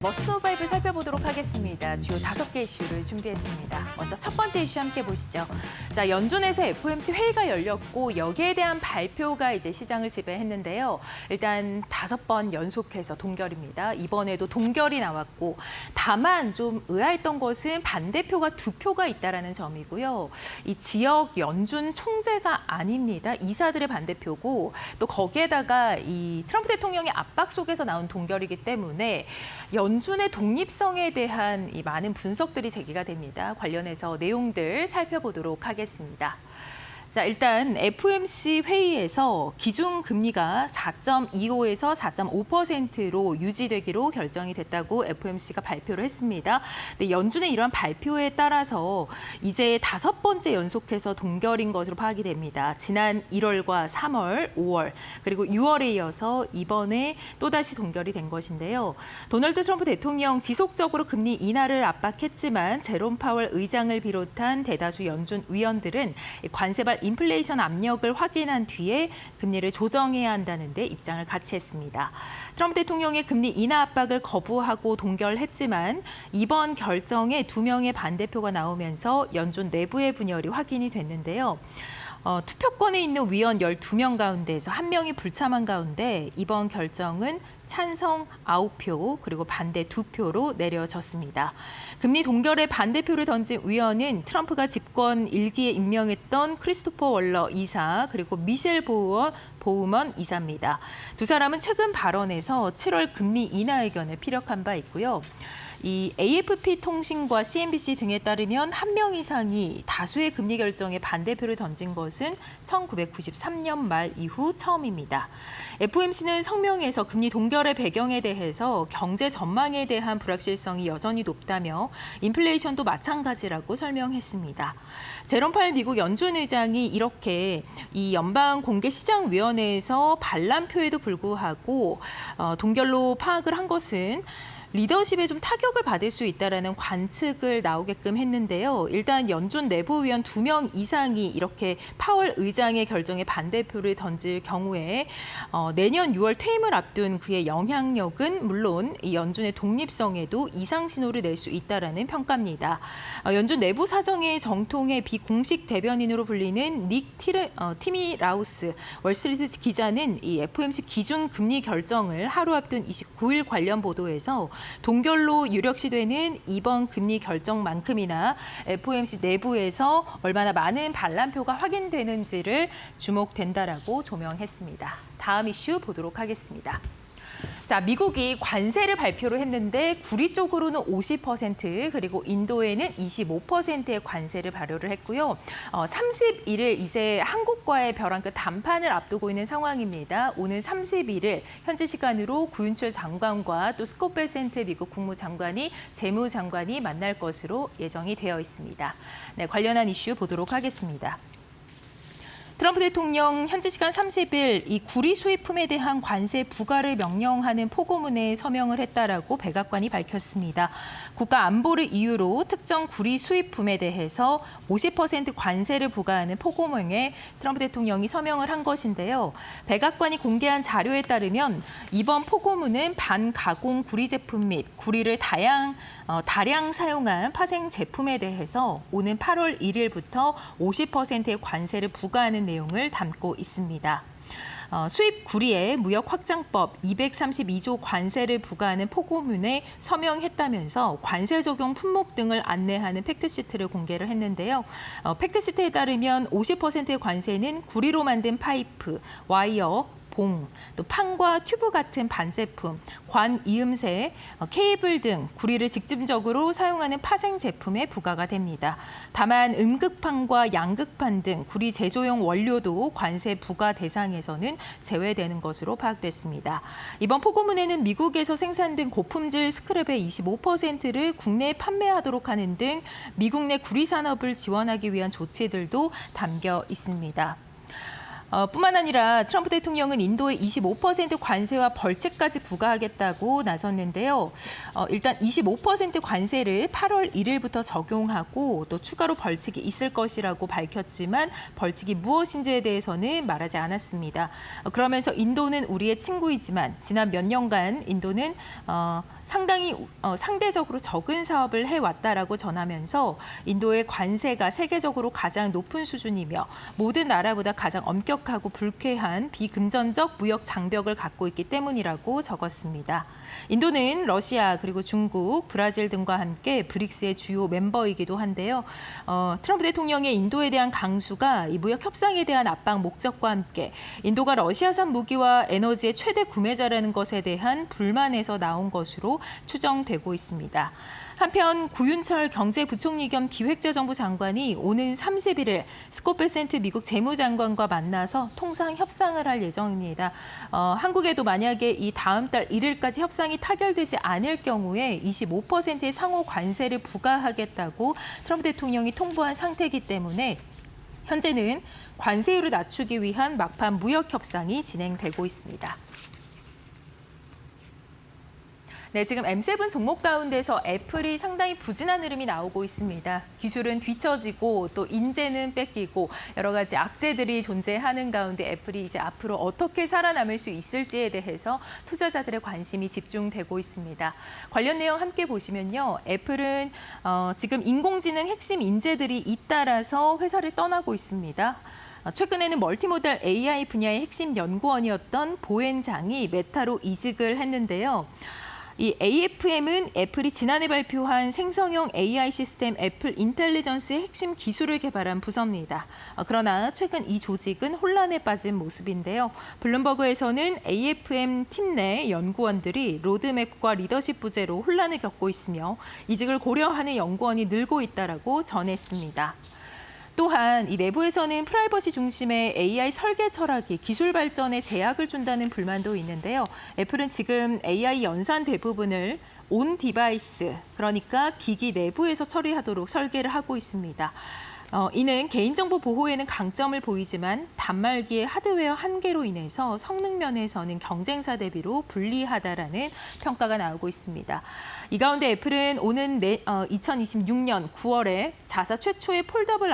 머스노바이브 살펴보도록 하겠습니다. 주요 5개 이슈를 준비했습니다. 먼저 첫 번째 이슈 함께 보시죠. 자, 연준에서 FOMC 회의가 열렸고 여기에 대한 발표가 이제 시장을 지배했는데요. 일단 5번 연속해서 동결입니다. 이번에도 동결이 나왔고 다만 좀 의아했던 것은 반대표가 2표가 있다라는 점이고요. 이 지역 연준 총재가 아닙니다. 이사들의 반대표고 또 거기에다가 이 트럼프 대통령의 압박 속에서 나온 동결이기 때문에 연준의 독립성에 대한 이 많은 분석들이 제기가 됩니다. 관련해서 내용들 살펴보도록 하겠습니다. 자, 일단 FOMC 회의에서 기준금리가 4.25에서 4.5%로 유지되기로 결정이 됐다고 FOMC가 발표를 했습니다. 근데 연준의 이러한 발표에 따라서 이제 5번째 연속해서 동결인 것으로 파악이 됩니다. 지난 1월과 3월, 5월, 그리고 6월에 이어서 이번에 또다시 동결이 된 것인데요. 도널드 트럼프 대통령 지속적으로 금리 인하를 압박했지만 제롬 파월 의장을 비롯한 대다수 연준 위원들은 관세발 인플레이션 압력을 확인한 뒤에 금리를 조정해야 한다는 데 입장을 같이 했습니다. 트럼프 대통령의 금리 인하 압박을 거부하고 동결했지만 이번 결정에 2명의 반대표가 나오면서 연준 내부의 분열이 확인이 됐는데요. 투표권에 있는 위원 12명 가운데에서 1명이 불참한 가운데 이번 결정은 찬성 9표 그리고 반대 2표로 내려졌습니다. 금리 동결에 반대표를 던진 위원은 트럼프가 집권 1기에 임명했던 크리스토퍼 월러 이사 그리고 미셸 보우먼 이사입니다. 두 사람은 최근 발언에서 7월 금리 인하 의견을 피력한 바 있고요. 이 AFP 통신과 CNBC 등에 따르면 1명 이상이 다수의 금리 결정에 반대표를 던진 것은 1993년 말 이후 처음입니다. FOMC는 성명에서 금리 동결의 배경에 대해서 경제 전망에 대한 불확실성이 여전히 높다며 인플레이션도 마찬가지라고 설명했습니다. 제롬 파웰 미국 연준 의장이 이렇게 이 연방공개시장위원회에서 반란표에도 불구하고 동결로 파악을 한 것은 리더십에 좀 타격을 받을 수 있다라는 관측을 나오게끔 했는데요. 일단 연준 내부위원 2명 이상이 이렇게 파월 의장의 결정에 반대표를 던질 경우에 내년 6월 퇴임을 앞둔 그의 영향력은 물론 이 연준의 독립성에도 이상 신호를 낼 수 있다라는 평가입니다. 연준 내부 사정의 정통의 비공식 대변인으로 불리는 닉 티미라우스 월스트리트 기자는 이 FOMC 기준 금리 결정을 하루 앞둔 29일 관련 보도에서 동결로 유력시되는 이번 금리 결정만큼이나 FOMC 내부에서 얼마나 많은 반란표가 확인되는지를 주목된다라고 조명했습니다. 다음 이슈 보도록 하겠습니다. 자, 미국이 관세를 발표를 했는데 구리 쪽으로는 50% 그리고 인도에는 25%의 관세를 발효를 했고요. 31일 이제 한국과의 벼랑 끝談判을 앞두고 있는 상황입니다. 오늘 31일 현지 시간으로 구윤철 장관과 또 스콧 베센트 미국 국무장관이 재무장관이 만날 것으로 예정이 되어 있습니다. 네, 관련한 이슈 보도록 하겠습니다. 트럼프 대통령 현지 시간 30일 이 구리 수입품에 대한 관세 부과를 명령하는 포고문에 서명을 했다라고 백악관이 밝혔습니다. 국가 안보를 이유로 특정 구리 수입품에 대해서 50% 관세를 부과하는 포고문에 트럼프 대통령이 서명을 한 것인데요. 백악관이 공개한 자료에 따르면 이번 포고문은 반가공 구리 제품 및 구리를 다량 사용한 파생 제품에 대해서 오는 8월 1일부터 50%의 관세를 부과하는 내용을 담고 있습니다. 수입 구리에 무역 확장법 232조 관세를 부과하는 포고문에 서명했다면서 관세 적용 품목 등을 안내하는 팩트시트를 공개를 했는데요. 팩트시트에 따르면 50%의 관세는 구리로 만든 파이프, 와이어, 봉, 또 판과 튜브 같은 반제품, 관 이음새, 케이블 등 구리를 직접적으로 사용하는 파생 제품에 부과가 됩니다. 다만 음극판과 양극판 등 구리 제조용 원료도 관세 부과 대상에서는 제외되는 것으로 파악됐습니다. 이번 포고문에는 미국에서 생산된 고품질 스크랩의 25%를 국내에 판매하도록 하는 등 미국 내 구리 산업을 지원하기 위한 조치들도 담겨 있습니다. 뿐만 아니라 트럼프 대통령은 인도에 25% 관세와 벌채까지 부과하겠다고 나섰는데요. 일단 25% 관세를 8월 1일부터 적용하고 또 추가로 벌칙이 있을 것이라고 밝혔지만 벌칙이 무엇인지에 대해서는 말하지 않았습니다. 그러면서 인도는 우리의 친구이지만 지난 몇 년간 인도는 상당히 상대적으로 적은 사업을 해왔다라고 전하면서 인도의 관세가 세계적으로 가장 높은 수준이며 모든 나라보다 가장 엄격하고 불쾌한 비금전적 무역 장벽을 갖고 있기 때문이라고 적었습니다. 인도는 러시아 그리고 중국, 브라질 등과 함께 브릭스의 주요 멤버이기도 한데요. 트럼프 대통령의 인도에 대한 강수가 이 무역 협상에 대한 압박 목적과 함께 인도가 러시아산 무기와 에너지의 최대 구매자라는 것에 대한 불만에서 나온 것으로 추정되고 있습니다. 한편 구윤철 경제부총리 겸 기획재정부 장관이 오는 31일 스콧 베센트 미국 재무장관과 만나서 통상 협상을 할 예정입니다. 한국에도 만약에 이 다음 달 1일까지 협상이 타결되지 않을 경우에 25%의 상호 관세를 부과하겠다고 트럼프 대통령이 통보한 상태이기 때문에 현재는 관세율을 낮추기 위한 막판 무역 협상이 진행되고 있습니다. 네, 지금 M7 종목 가운데서 애플이 상당히 부진한 흐름이 나오고 있습니다. 기술은 뒤처지고 또 인재는 뺏기고 여러 가지 악재들이 존재하는 가운데 애플이 이제 앞으로 어떻게 살아남을 수 있을지에 대해서 투자자들의 관심이 집중되고 있습니다. 관련 내용 함께 보시면요. 애플은 지금 인공지능 핵심 인재들이 잇따라서 회사를 떠나고 있습니다. 최근에는 멀티모달 AI 분야의 핵심 연구원이었던 보엔장이 메타로 이직을 했는데요. 이 AFM은 애플이 지난해 발표한 생성형 AI 시스템 애플 인텔리전스의 핵심 기술을 개발한 부서입니다. 그러나 최근 이 조직은 혼란에 빠진 모습인데요. 블룸버그에서는 AFM 팀 내 연구원들이 로드맵과 리더십 부재로 혼란을 겪고 있으며 이직을 고려하는 연구원이 늘고 있다라고 전했습니다. 또한 이 내부에서는 프라이버시 중심의 AI 설계 철학이 기술 발전에 제약을 준다는 불만도 있는데요. 애플은 지금 AI 연산 대부분을 온 디바이스, 그러니까 기기 내부에서 처리하도록 설계를 하고 있습니다. 이는 개인정보 보호에는 강점을 보이지만 단말기의 하드웨어 한계로 인해서 성능 면에서는 경쟁사 대비로 불리하다라는 평가가 나오고 있습니다. 이 가운데 애플은 오는 2026년 9월에 자사 최초의 폴더블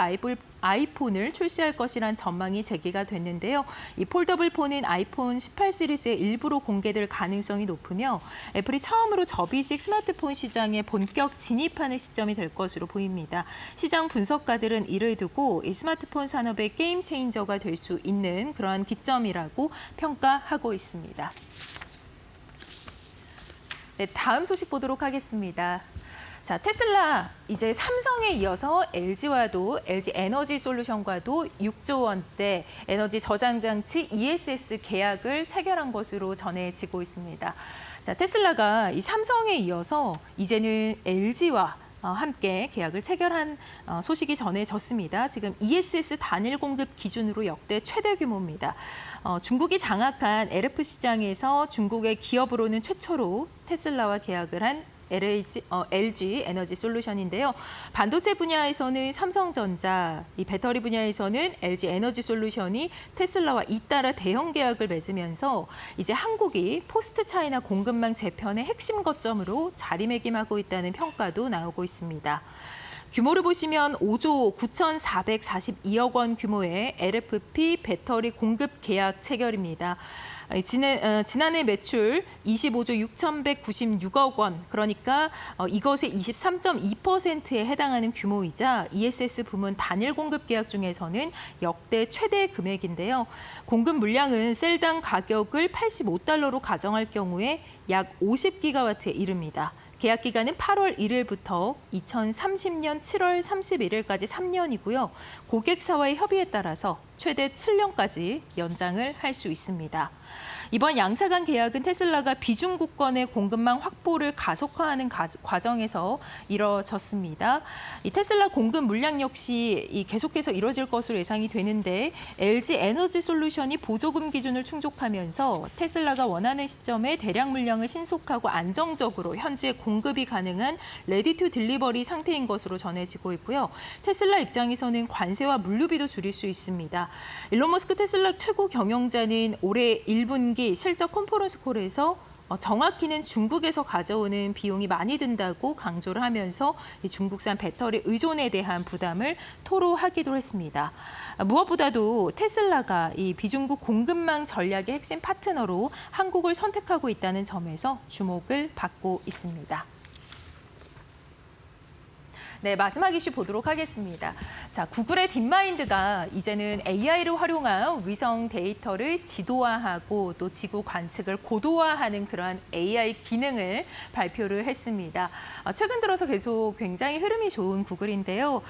아이폰을 출시할 것이란 전망이 제기가 됐는데요. 이 폴더블 폰은 아이폰 18 시리즈의 일부로 공개될 가능성이 높으며 애플이 처음으로 접이식 스마트폰 시장에 본격 진입하는 시점이 될 것으로 보입니다. 시장 분석가들은 이를 두고 이 스마트폰 산업의 게임 체인저가 될 수 있는 그러한 기점이라고 평가하고 있습니다. 네, 다음 소식 보도록 하겠습니다. 자, 테슬라 이제 삼성에 이어서 LG와도 LG 에너지 솔루션과도 6조 원대 에너지 저장 장치 ESS 계약을 체결한 것으로 전해지고 있습니다. 자, 테슬라가 이 삼성에 이어서 이제는 LG와 함께 계약을 체결한 소식이 전해졌습니다. 지금 ESS 단일 공급 기준으로 역대 최대 규모입니다. 중국이 장악한 LF 시장에서 중국의 기업으로는 최초로 테슬라와 계약을 한 LG 에너지 솔루션인데요. 반도체 분야에서는 삼성전자, 이 배터리 분야에서는 LG 에너지 솔루션이 테슬라와 잇따라 대형 계약을 맺으면서 이제 한국이 포스트 차이나 공급망 재편의 핵심 거점으로 자리매김하고 있다는 평가도 나오고 있습니다. 규모를 보시면 5조 9,442억 원 규모의 LFP 배터리 공급 계약 체결입니다. 지난해 매출 25조 6,196억 원, 그러니까 이것의 23.2%에 해당하는 규모이자 ESS 부문 단일 공급 계약 중에서는 역대 최대 금액인데요. 공급 물량은 셀당 가격을 $85로 가정할 경우에 약 50기가와트에 이릅니다. 계약 기간은 8월 1일부터 2030년 7월 31일까지 3년이고요. 고객사와의 협의에 따라서 최대 7년까지 연장을 할 수 있습니다. 이번 양사 간 계약은 테슬라가 비중국권의 공급망 확보를 가속화하는 과정에서 이뤄졌습니다. 이 테슬라 공급 물량 역시 계속해서 이뤄질 것으로 예상이 되는데 LG 에너지 솔루션이 보조금 기준을 충족하면서 테슬라가 원하는 시점에 대량 물량을 신속하고 안정적으로 현재 공급이 가능한 레디 투 딜리버리 상태인 것으로 전해지고 있고요. 테슬라 입장에서는 관세와 물류비도 줄일 수 있습니다. 일론 머스크 테슬라 최고 경영자는 올해 1분기 실적 컨퍼런스 콜에서 정확히는 중국에서 가져오는 비용이 많이 든다고 강조를 하면서 이 중국산 배터리 의존에 대한 부담을 토로하기도 했습니다. 무엇보다도 테슬라가 이 비중국 공급망 전략의 핵심 파트너로 한국을 선택하고 있다는 점에서 주목을 받고 있습니다. 네, 마지막 이슈 보도록 하겠습니다. 자, 구글의 딥마인드가 이제는 AI를 활용한 위성 데이터를 지도화하고 또 지구 관측을 고도화하는 그러한 AI 기능을 발표를 했습니다. 최근 들어서 계속 굉장히 흐름이 좋은 구글인데요.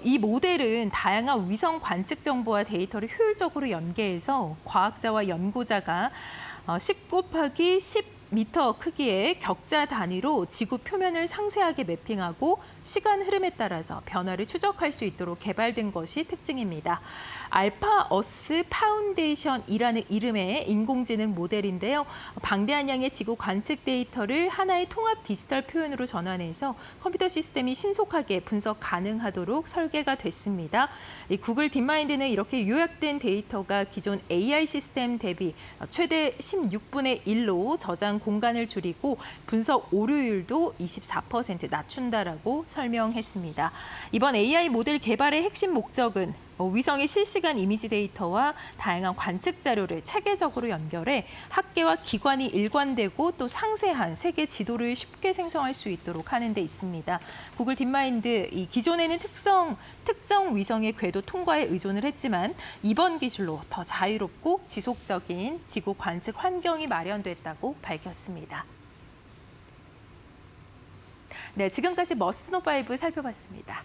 이 모델은 다양한 위성 관측 정보와 데이터를 효율적으로 연계해서 과학자와 연구자가 10 곱하기 10 미터 크기의 격자 단위로 지구 표면을 상세하게 매핑하고 시간 흐름에 따라서 변화를 추적할 수 있도록 개발된 것이 특징입니다. 알파 어스 파운데이션이라는 이름의 인공지능 모델인데요. 방대한 양의 지구 관측 데이터를 하나의 통합 디지털 표현으로 전환해서 컴퓨터 시스템이 신속하게 분석 가능하도록 설계가 됐습니다. 이 구글 딥마인드는 이렇게 요약된 데이터가 기존 AI 시스템 대비 최대 16분의 1로 저장 공간을 줄이고 분석 오류율도 24% 낮춘다라고 설명했습니다. 이번 AI 모델 개발의 핵심 목적은 위성의 실시간 이미지 데이터와 다양한 관측 자료를 체계적으로 연결해 학계와 기관이 일관되고 또 상세한 세계 지도를 쉽게 생성할 수 있도록 하는 데 있습니다. 구글 딥마인드, 기존에는 특정 위성의 궤도 통과에 의존을 했지만 이번 기술로 더 자유롭고 지속적인 지구 관측 환경이 마련됐다고 밝혔습니다. 네, 지금까지 머스트 노 5 살펴봤습니다.